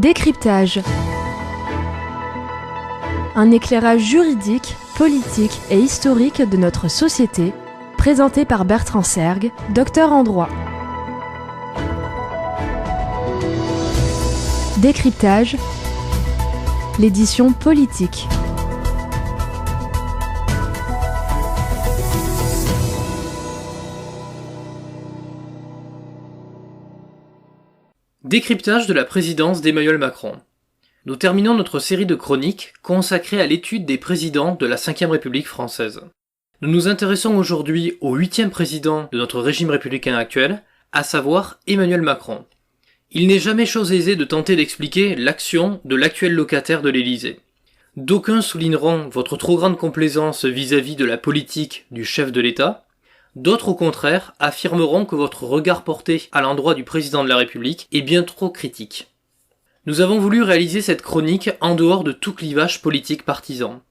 Décryptage. Un éclairage juridique, politique et historique de notre société, présenté par Bertrand Sergue, docteur en droit. Décryptage, l'édition politique. Décryptage de la présidence d'Emmanuel Macron. Nous terminons notre série de chroniques consacrée à l'étude des présidents de la Ve République française. Nous nous intéressons aujourd'hui au 8e président de notre régime républicain actuel, à savoir Emmanuel Macron. Il n'est jamais chose aisée de tenter d'expliquer l'action de l'actuel locataire de l'Élysée. D'aucuns souligneront votre trop grande complaisance vis-à-vis de la politique du chef de l'État. D'autres, au contraire, affirmeront que votre regard porté à l'endroit du président de la République est bien trop critique. Nous avons voulu réaliser cette chronique en dehors de tout clivage politique partisan.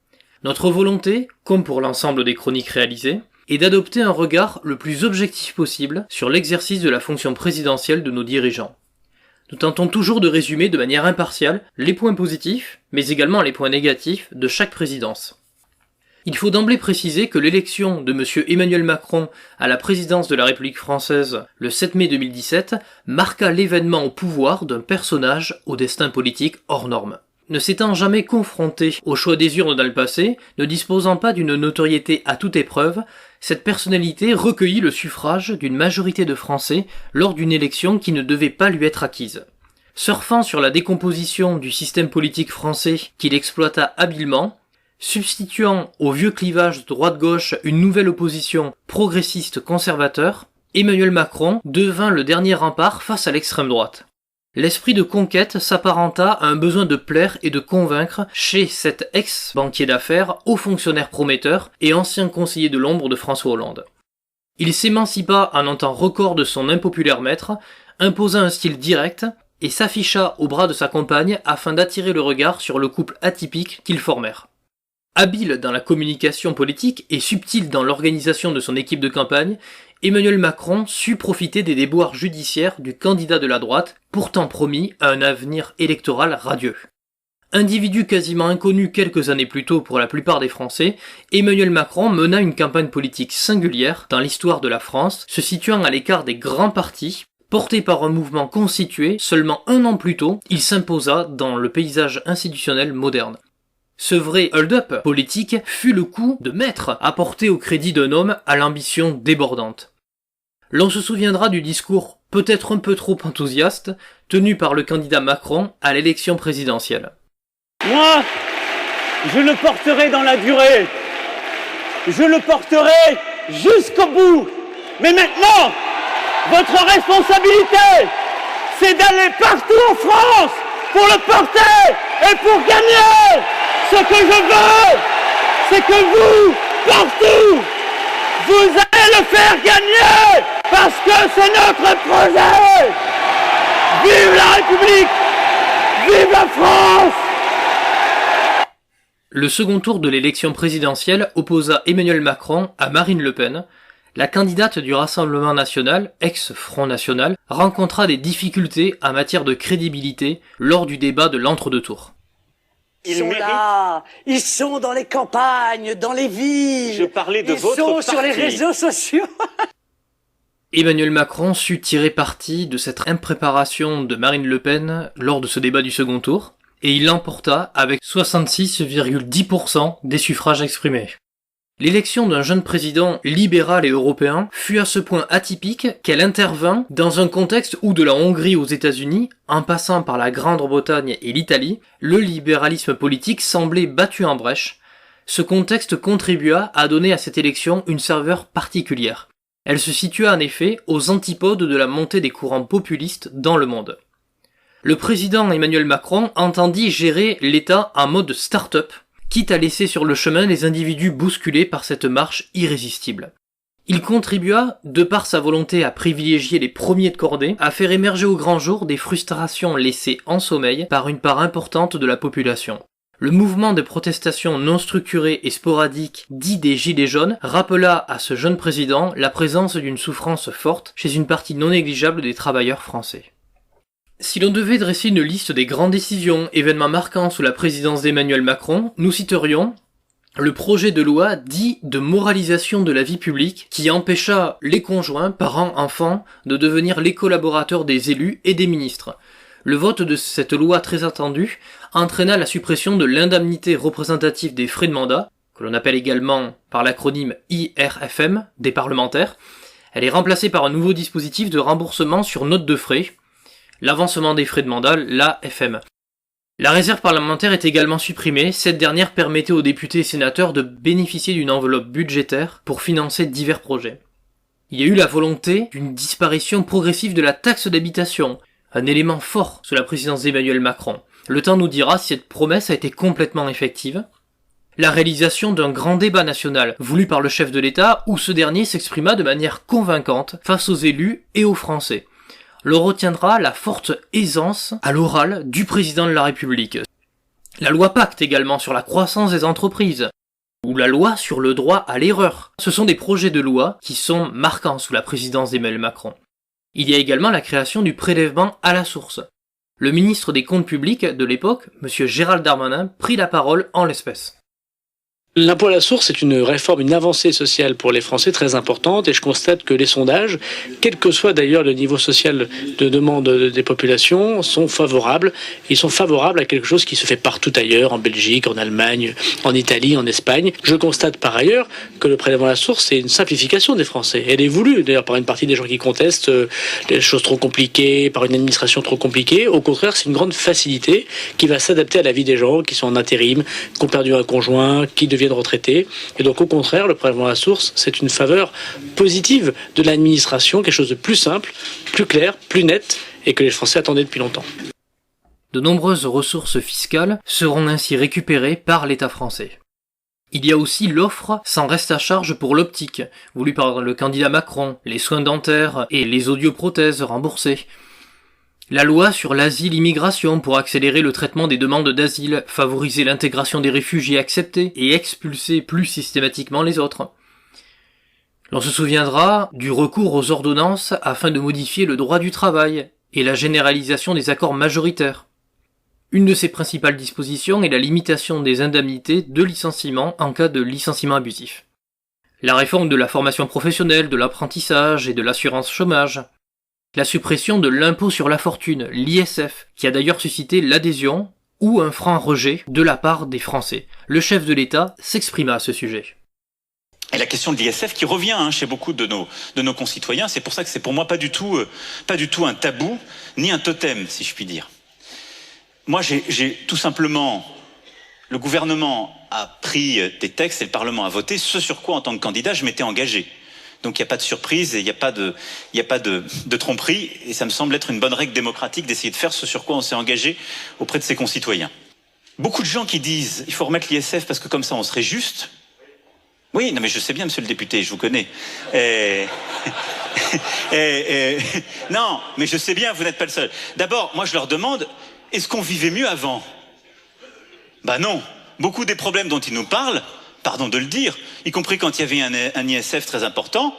Notre volonté, comme pour l'ensemble des chroniques réalisées, est d'adopter un regard le plus objectif possible sur l'exercice de la fonction présidentielle de nos dirigeants. Nous tentons toujours de résumer de manière impartiale les points positifs, mais également les points négatifs de chaque présidence. Il faut d'emblée préciser que l'élection de M. Emmanuel Macron à la présidence de la République française le 7 mai 2017 marqua l'événement au pouvoir d'un personnage au destin politique hors norme. Ne s'étant jamais confronté au choix des urnes dans le passé, ne disposant pas d'une notoriété à toute épreuve, cette personnalité recueillit le suffrage d'une majorité de Français lors d'une élection qui ne devait pas lui être acquise. Surfant sur la décomposition du système politique français qu'il exploita habilement, substituant au vieux clivage droite-gauche une nouvelle opposition progressiste-conservateur, Emmanuel Macron devint le dernier rempart face à l'extrême droite. L'esprit de conquête s'apparenta à un besoin de plaire et de convaincre chez cet ex-banquier d'affaires, haut fonctionnaire prometteur et ancien conseiller de l'ombre de François Hollande. Il s'émancipa en un temps record de son impopulaire maître, imposa un style direct et s'afficha au bras de sa compagne afin d'attirer le regard sur le couple atypique qu'ils formèrent. Habile dans la communication politique et subtil dans l'organisation de son équipe de campagne, Emmanuel Macron sut profiter des déboires judiciaires du candidat de la droite, pourtant promis à un avenir électoral radieux. Individu quasiment inconnu quelques années plus tôt pour la plupart des Français, Emmanuel Macron mena une campagne politique singulière dans l'histoire de la France, se situant à l'écart des grands partis. Porté par un mouvement constitué, seulement un an plus tôt, il s'imposa dans le paysage institutionnel moderne. Ce vrai hold-up politique fut le coup de maître apporté au crédit d'un homme à l'ambition débordante. L'on se souviendra du discours peut-être un peu trop enthousiaste tenu par le candidat Macron à l'élection présidentielle. Moi, je le porterai dans la durée. Je le porterai jusqu'au bout. Mais maintenant, votre responsabilité, c'est d'aller partout en France pour le porter et pour gagner. Ce que je veux, c'est que vous, partout, vous allez le faire gagner, parce que c'est notre projet. Vive la République, vive la France. Le second tour de l'élection présidentielle opposa Emmanuel Macron à Marine Le Pen. La candidate du Rassemblement national, ex-Front National, rencontra des difficultés en matière de crédibilité lors du débat de l'entre-deux tours. Ils sont là, ils sont dans les campagnes, dans les villes. Je parlais de votre parti. Ils sont parti. sur les réseaux sociaux. Emmanuel Macron sut tirer parti de cette impréparation de Marine Le Pen lors de ce débat du second tour, et il l'emporta avec 66,10% des suffrages exprimés. L'élection d'un jeune président libéral et européen fut à ce point atypique qu'elle intervint dans un contexte où de la Hongrie aux États-Unis, en passant par la Grande-Bretagne et l'Italie, le libéralisme politique semblait battu en brèche. Ce contexte contribua à donner à cette élection une saveur particulière. Elle se situa en effet aux antipodes de la montée des courants populistes dans le monde. Le président Emmanuel Macron entendit gérer l'État en mode start-up, quitte à laisser sur le chemin les individus bousculés par cette marche irrésistible. Il contribua, de par sa volonté à privilégier les premiers de cordée, à faire émerger au grand jour des frustrations laissées en sommeil par une part importante de la population. Le mouvement de protestation non structuré et sporadique dit des Gilets jaunes rappela à ce jeune président la présence d'une souffrance forte chez une partie non négligeable des travailleurs français. Si l'on devait dresser une liste des grandes décisions, événements marquants sous la présidence d'Emmanuel Macron, nous citerions le projet de loi dit de moralisation de la vie publique qui empêcha les conjoints, parents, enfants de devenir les collaborateurs des élus et des ministres. Le vote de cette loi très attendue entraîna la suppression de l'indemnité représentative des frais de mandat, que l'on appelle également par l'acronyme IRFM, des parlementaires. Elle est remplacée par un nouveau dispositif de remboursement sur note de frais, l'avancement des frais de mandat, l'AFM. La réserve parlementaire est également supprimée, cette dernière permettait aux députés et sénateurs de bénéficier d'une enveloppe budgétaire pour financer divers projets. Il y a eu la volonté d'une disparition progressive de la taxe d'habitation, un élément fort sous la présidence d'Emmanuel Macron. Le temps nous dira si cette promesse a été complètement effective. La réalisation d'un grand débat national voulu par le chef de l'État où ce dernier s'exprima de manière convaincante face aux élus et aux Français. L'on retiendra la forte aisance à l'oral du président de la République. La loi Pacte également sur la croissance des entreprises, ou la loi sur le droit à l'erreur. Ce sont des projets de loi qui sont marquants sous la présidence d'Emmanuel Macron. Il y a également la création du prélèvement à la source. Le ministre des Comptes publics de l'époque, M. Gérald Darmanin, prit la parole en l'espèce. L'impôt à la source est une réforme, une avancée sociale pour les Français très importante et je constate que les sondages, quel que soit d'ailleurs le niveau social de demande des populations, sont favorables. Ils sont favorables à quelque chose qui se fait partout ailleurs, en Belgique, en Allemagne, en Italie, en Espagne. Je constate par ailleurs que le prélèvement à la source, c'est une simplification des Français. Elle est voulue d'ailleurs par une partie des gens qui contestent les choses trop compliquées, par une administration trop compliquée. Au contraire, c'est une grande facilité qui va s'adapter à la vie des gens qui sont en intérim, qui ont perdu un conjoint, qui deviennent retraités. Et donc au contraire, le prélèvement à la source, c'est une faveur positive de l'administration, quelque chose de plus simple, plus clair, plus net, et que les Français attendaient depuis longtemps. De nombreuses ressources fiscales seront ainsi récupérées par l'État français. Il y a aussi l'offre sans reste à charge pour l'optique, voulue par le candidat Macron, les soins dentaires et les audioprothèses remboursées. La loi sur l'asile-immigration pour accélérer le traitement des demandes d'asile, favoriser l'intégration des réfugiés acceptés et expulser plus systématiquement les autres. L'on se souviendra du recours aux ordonnances afin de modifier le droit du travail et la généralisation des accords majoritaires. Une de ses principales dispositions est la limitation des indemnités de licenciement en cas de licenciement abusif. La réforme de la formation professionnelle, de l'apprentissage et de l'assurance chômage. La suppression de l'impôt sur la fortune, l'ISF, qui a d'ailleurs suscité l'adhésion ou un franc rejet de la part des Français. Le chef de l'État s'exprima à ce sujet. Et la question de l'ISF qui revient chez beaucoup de nos concitoyens, c'est pour ça que c'est pour moi pas du tout un tabou, ni un totem, si je puis dire. Moi, j'ai tout simplement, le gouvernement a pris des textes et le Parlement a voté ce sur quoi, en tant que candidat, je m'étais engagé. Donc il n'y a pas de surprise et il n'y a pas de tromperie. Et ça me semble être une bonne règle démocratique d'essayer de faire ce sur quoi on s'est engagé auprès de ses concitoyens. Beaucoup de gens qui disent il faut remettre l'ISF parce que comme ça on serait juste. Oui, non mais je sais bien, monsieur le député, je vous connais. Non, mais je sais bien, vous n'êtes pas le seul. D'abord, moi je leur demande, est-ce qu'on vivait mieux avant ? Bah non. Beaucoup des problèmes dont ils nous parlent, pardon de le dire, y compris quand il y avait un ISF très important,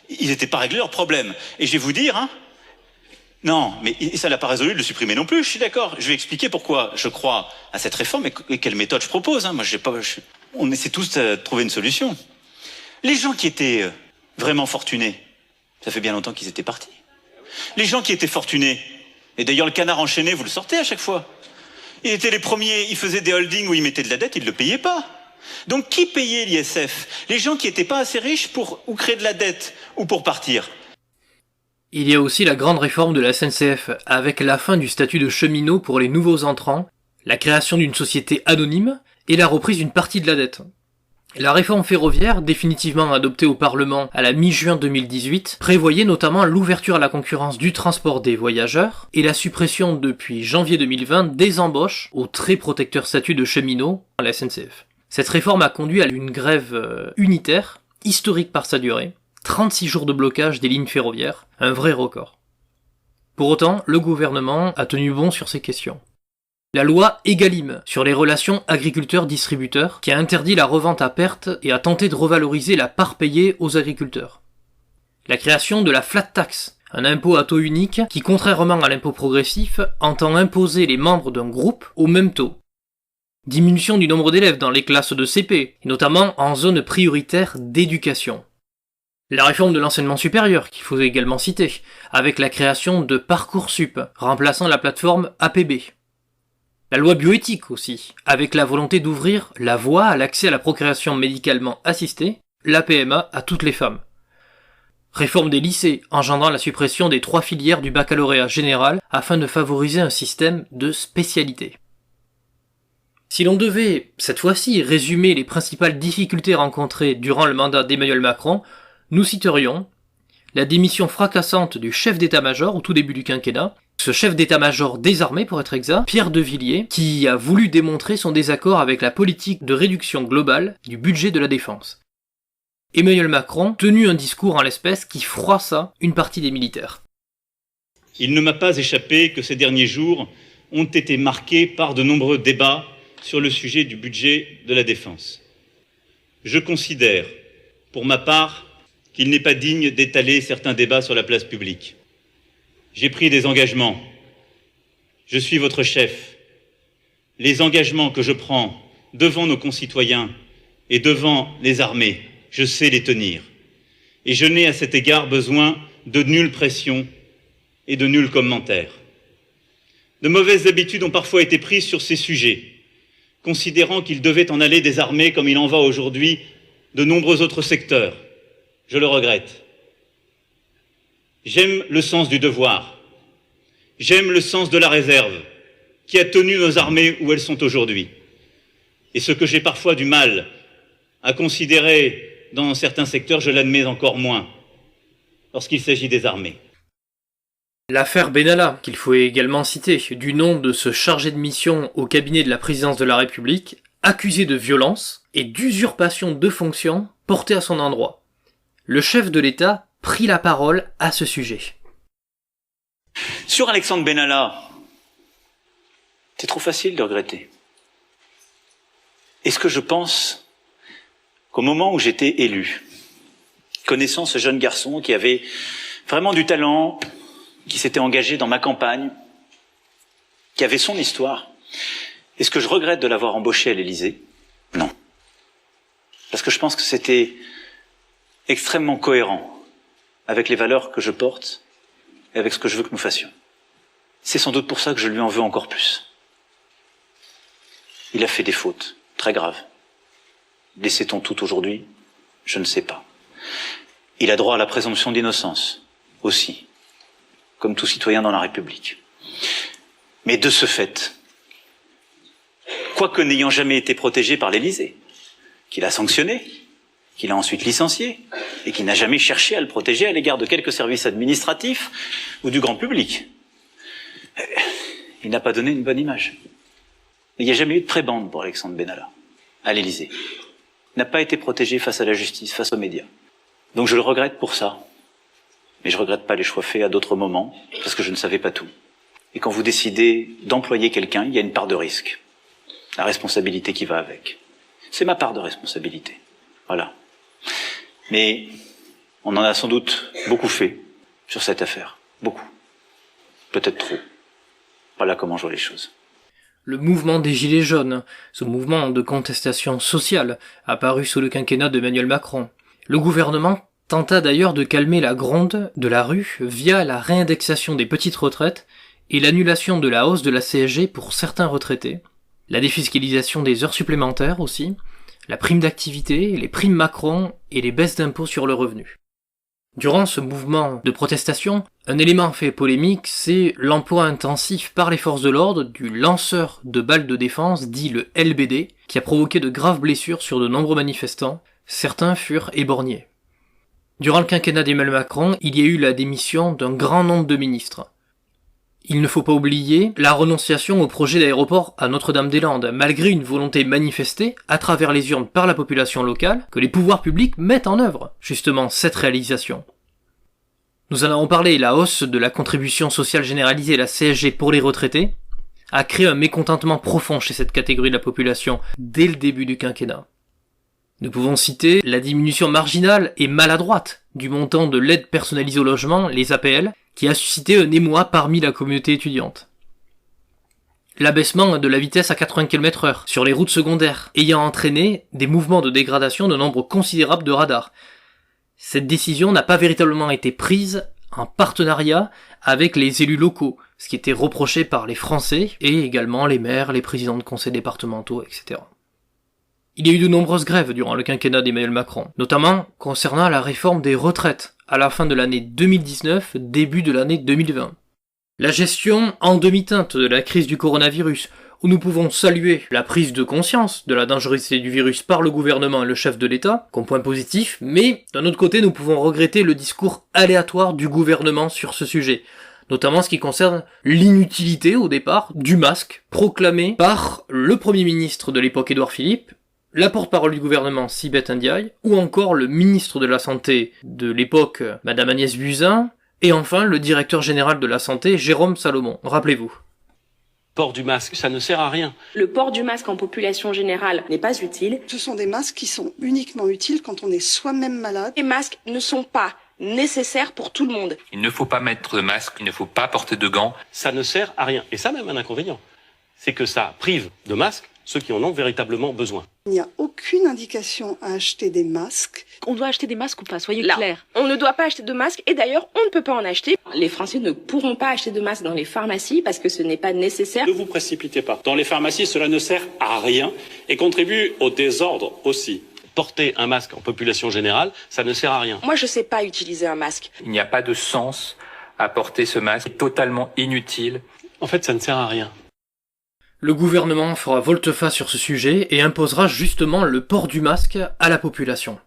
ils n'étaient pas réglés leurs problèmes. Et je vais vous dire, non, mais ça n'a pas résolu de le supprimer non plus, je suis d'accord. Je vais expliquer pourquoi je crois à cette réforme et quelle méthode je propose. Moi, on essaie tous de trouver une solution. Les gens qui étaient vraiment fortunés, ça fait bien longtemps qu'ils étaient partis. Les gens qui étaient fortunés, et d'ailleurs le canard enchaîné, vous le sortez à chaque fois. Ils étaient les premiers, ils faisaient des holdings où ils mettaient de la dette, ils ne le payaient pas. Donc qui payait l'ISF ? Les gens qui n'étaient pas assez riches pour ou créer de la dette ou pour partir. Il y a aussi la grande réforme de la SNCF, avec la fin du statut de cheminot pour les nouveaux entrants, la création d'une société anonyme et la reprise d'une partie de la dette. La réforme ferroviaire, définitivement adoptée au Parlement à la mi-juin 2018, prévoyait notamment l'ouverture à la concurrence du transport des voyageurs et la suppression depuis janvier 2020 des embauches au très protecteur statut de cheminot à la SNCF. Cette réforme a conduit à une grève unitaire, historique par sa durée, 36 jours de blocage des lignes ferroviaires, un vrai record. Pour autant, le gouvernement a tenu bon sur ces questions. La loi Egalim sur les relations agriculteurs-distributeurs qui a interdit la revente à perte et a tenté de revaloriser la part payée aux agriculteurs. La création de la flat tax un impôt à taux unique qui, contrairement à l'impôt progressif, entend imposer les membres d'un groupe au même taux. Diminution du nombre d'élèves dans les classes de CP, et notamment en zone prioritaire d'éducation. La réforme de l'enseignement supérieur, qu'il faut également citer, avec la création de Parcoursup, remplaçant la plateforme APB. La loi bioéthique aussi, avec la volonté d'ouvrir la voie à l'accès à la procréation médicalement assistée, la PMA, à toutes les femmes. Réforme des lycées, engendrant la suppression des 3 filières du baccalauréat général afin de favoriser un système de spécialité. Si l'on devait, cette fois-ci, résumer les principales difficultés rencontrées durant le mandat d'Emmanuel Macron, nous citerions la démission fracassante du chef d'état-major au tout début du quinquennat, ce chef d'état-major des armées pour être exact, Pierre de Villiers, qui a voulu démontrer son désaccord avec la politique de réduction globale du budget de la défense. Emmanuel Macron tenu un discours en l'espèce qui froissa une partie des militaires. Il ne m'a pas échappé que ces derniers jours ont été marqués par de nombreux débats sur le sujet du budget de la défense. Je considère, pour ma part, qu'il n'est pas digne d'étaler certains débats sur la place publique. J'ai pris des engagements. Je suis votre chef. Les engagements que je prends devant nos concitoyens et devant les armées, je sais les tenir. Et je n'ai à cet égard besoin de nulle pression et de nul commentaire. De mauvaises habitudes ont parfois été prises sur ces sujets, considérant qu'il devait en aller des armées comme il en va aujourd'hui de nombreux autres secteurs. Je le regrette. J'aime le sens du devoir. J'aime le sens de la réserve qui a tenu nos armées où elles sont aujourd'hui. Et ce que j'ai parfois du mal à considérer dans certains secteurs, je l'admets encore moins lorsqu'il s'agit des armées. L'affaire Benalla, qu'il faut également citer, du nom de ce chargé de mission au cabinet de la présidence de la République, accusé de violence et d'usurpation de fonctions portée à son endroit. Le chef de l'État prit la parole à ce sujet. Sur Alexandre Benalla, c'est trop facile de regretter. Est-ce que je pense qu'au moment où j'étais élu, connaissant ce jeune garçon qui avait vraiment du talent, qui s'était engagé dans ma campagne, qui avait son histoire, est-ce que je regrette de l'avoir embauché à l'Élysée? Non. Parce que je pense que c'était extrêmement cohérent avec les valeurs que je porte et avec ce que je veux que nous fassions. C'est sans doute pour ça que je lui en veux encore plus. Il a fait des fautes très graves. Laissait-on tout aujourd'hui? Je ne sais pas. Il a droit à la présomption d'innocence aussi, comme tout citoyen dans la République. Mais de ce fait, quoique n'ayant jamais été protégé par l'Élysée, qu'il a sanctionné, qu'il a ensuite licencié, et qui n'a jamais cherché à le protéger à l'égard de quelques services administratifs ou du grand public, il n'a pas donné une bonne image. Il n'y a jamais eu de prébande pour Alexandre Benalla à l'Élysée. Il n'a pas été protégé face à la justice, face aux médias. Donc je le regrette pour ça. Mais je regrette pas les choix faits à d'autres moments, parce que je ne savais pas tout. Et quand vous décidez d'employer quelqu'un, il y a une part de risque. La responsabilité qui va avec. C'est ma part de responsabilité. Voilà. Mais on en a sans doute beaucoup fait sur cette affaire. Beaucoup. Peut-être trop. Voilà comment je vois les choses. Le mouvement des Gilets jaunes, ce mouvement de contestation sociale, apparu sous le quinquennat d'Emmanuel Macron. Le gouvernement tenta d'ailleurs de calmer la gronde de la rue via la réindexation des petites retraites et l'annulation de la hausse de la CSG pour certains retraités, la défiscalisation des heures supplémentaires aussi, la prime d'activité, les primes Macron et les baisses d'impôts sur le revenu. Durant ce mouvement de protestation, un élément fait polémique, c'est l'emploi intensif par les forces de l'ordre du lanceur de balles de défense, dit le LBD, qui a provoqué de graves blessures sur de nombreux manifestants. Certains furent éborgnés. Durant le quinquennat d'Emmanuel Macron, il y a eu la démission d'un grand nombre de ministres. Il ne faut pas oublier la renonciation au projet d'aéroport à Notre-Dame-des-Landes, malgré une volonté manifestée à travers les urnes par la population locale, que les pouvoirs publics mettent en œuvre, justement, cette réalisation. Nous en avons parlé, la hausse de la contribution sociale généralisée, la CSG pour les retraités, a créé un mécontentement profond chez cette catégorie de la population dès le début du quinquennat. Nous pouvons citer la diminution marginale et maladroite du montant de l'aide personnalisée au logement, les APL, qui a suscité un émoi parmi la communauté étudiante. L'abaissement de la vitesse à 80 km/h sur les routes secondaires, ayant entraîné des mouvements de dégradation de nombre considérable de radars. Cette décision n'a pas véritablement été prise en partenariat avec les élus locaux, ce qui était reproché par les Français et également les maires, les présidents de conseils départementaux, etc. Il y a eu de nombreuses grèves durant le quinquennat d'Emmanuel Macron, notamment concernant la réforme des retraites à la fin de l'année 2019, début de l'année 2020. La gestion en demi-teinte de la crise du coronavirus, où nous pouvons saluer la prise de conscience de la dangerosité du virus par le gouvernement et le chef de l'État, comme point positif, mais d'un autre côté nous pouvons regretter le discours aléatoire du gouvernement sur ce sujet, notamment ce qui concerne l'inutilité au départ du masque proclamé par le Premier ministre de l'époque Édouard Philippe, la porte-parole du gouvernement Sibeth Ndiaye, ou encore le ministre de la Santé de l'époque Madame Agnès Buzyn, et enfin le directeur général de la Santé Jérôme Salomon. Rappelez-vous. Port du masque, ça ne sert à rien. Le port du masque en population générale n'est pas utile. Ce sont des masques qui sont uniquement utiles quand on est soi-même malade. Les masques ne sont pas nécessaires pour tout le monde. Il ne faut pas mettre de masque, il ne faut pas porter de gants. Ça ne sert à rien. Et ça même un inconvénient. C'est que ça prive de masques ceux qui en ont véritablement besoin. Il n'y a aucune indication à acheter des masques. On doit acheter des masques ou pas? Soyez clairs. On ne doit pas acheter de masques et d'ailleurs on ne peut pas en acheter. Les Français ne pourront pas acheter de masques dans les pharmacies parce que ce n'est pas nécessaire. Ne vous précipitez pas. Dans les pharmacies, cela ne sert à rien et contribue au désordre aussi. Porter un masque en population générale, ça ne sert à rien. Moi je sais pas utiliser un masque. Il n'y a pas de sens à porter ce masque, totalement inutile. En fait, ça ne sert à rien. Le gouvernement fera volte-face sur ce sujet et imposera justement le port du masque à la population.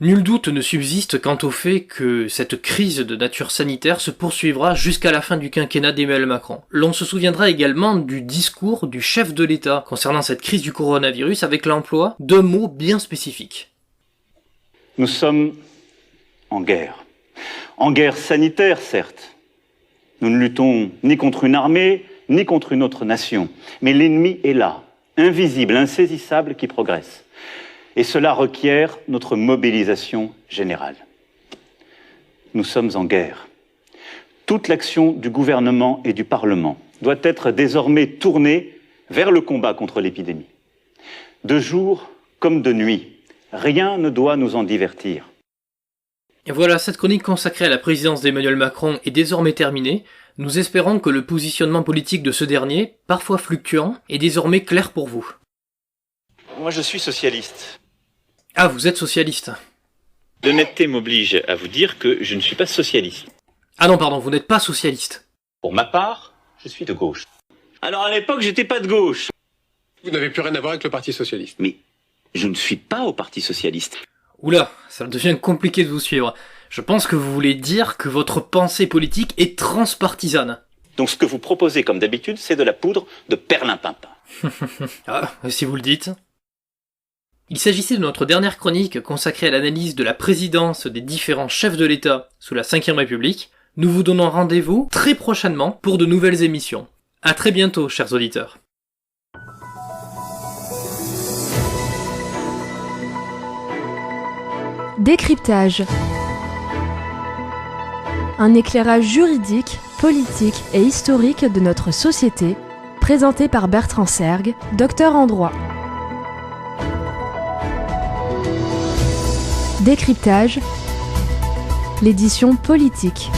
Nul doute ne subsiste quant au fait que cette crise de nature sanitaire se poursuivra jusqu'à la fin du quinquennat d'Emmanuel Macron. L'on se souviendra également du discours du chef de l'État concernant cette crise du coronavirus avec l'emploi d'un mot bien spécifique. Nous sommes en guerre. En guerre sanitaire, certes. Nous ne luttons ni contre une armée, ni contre une autre nation. Mais l'ennemi est là, invisible, insaisissable, qui progresse. Et cela requiert notre mobilisation générale. Nous sommes en guerre. Toute l'action du gouvernement et du Parlement doit être désormais tournée vers le combat contre l'épidémie. De jour comme de nuit, rien ne doit nous en divertir. Et voilà, cette chronique consacrée à la présidence d'Emmanuel Macron est désormais terminée. Nous espérons que le positionnement politique de ce dernier, parfois fluctuant, est désormais clair pour vous. Moi, je suis socialiste. Ah, vous êtes socialiste. L'honnêteté m'oblige à vous dire que je ne suis pas socialiste. Ah non, pardon, vous n'êtes pas socialiste. Pour ma part, je suis de gauche. Alors à l'époque, j'étais pas de gauche. Vous n'avez plus rien à voir avec le Parti socialiste. Mais je ne suis pas au Parti socialiste. Oula, ça devient compliqué de vous suivre. Je pense que vous voulez dire que votre pensée politique est transpartisane. Donc ce que vous proposez comme d'habitude, c'est de la poudre de perlimpinpin. Ah, si vous le dites. Il s'agissait de notre dernière chronique consacrée à l'analyse de la présidence des différents chefs de l'État sous la Ve République. Nous vous donnons rendez-vous très prochainement pour de nouvelles émissions. À très bientôt, chers auditeurs. Décryptage. Un éclairage juridique, politique et historique de notre société, présenté par Bertrand Sergue, docteur en droit. Décryptage, l'édition politique.